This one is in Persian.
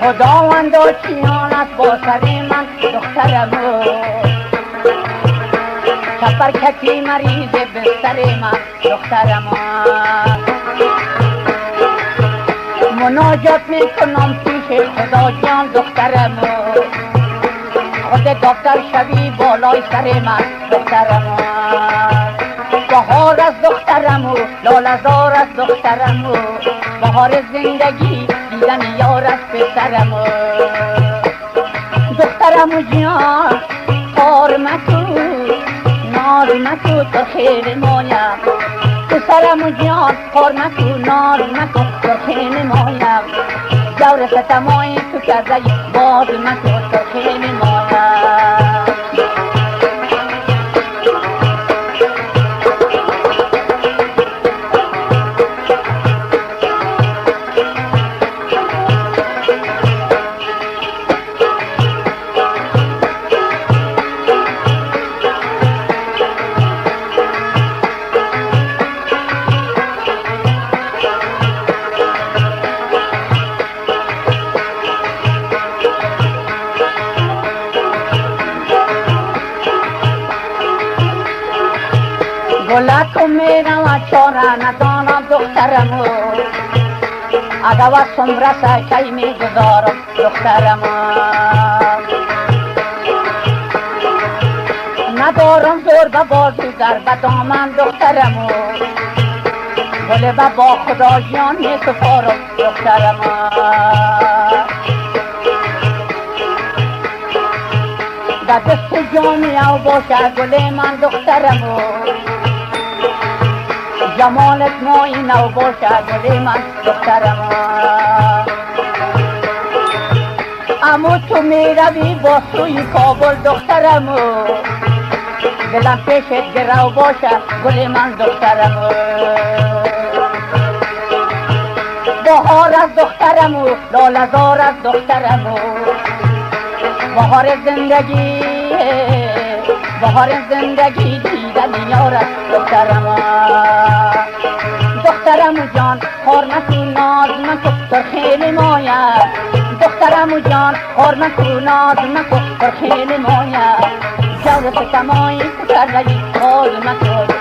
خداوند آشیانت با سر من دخترمو، چپرکتی مریض بستر من دخترمو. مناجات میکنم پیش خدا جان دخترمو، خود دکتر شوی بالای سر من دخترمو. بهار از دخترمو، لاله‌زار از دخترمو، بهار زندگی دیدن یار از پسرمو. دخترمو جان کار مکو، ناز مکو تو خیلی مایم. پسرمو جان کار مکو، ناز مکو تو خیلی مایم. جور ستمای تو کرده باز مکو تو خیلی مایم. گلکو میرم و چاره ندانم دخترمو، اگه وصفم رسه کی میگذارم دخترمو. ندارم زور به بازو در به دامن دخترمو، گل به با خدا جان میسپارم دخترمو. در دست جانی او باشه گل من دخترمو، جمالت مایی نو باشه گل من دخترمو. امو تو میروی با سوی کابل دخترمو، دلم پیشت گرو باشه گل من دخترمو. بهار از دخترمو، لاله‌زار از دخترمو، بهار زندگی، بهار زندگی دیدن یار از دخترمو. دخترمو جان خور نکو ناز مکو تو خیلی مایم. دخترمو جان خور نکو ناز مکو تو خیلی مایم. جور ستمایی تو کرده باز مکو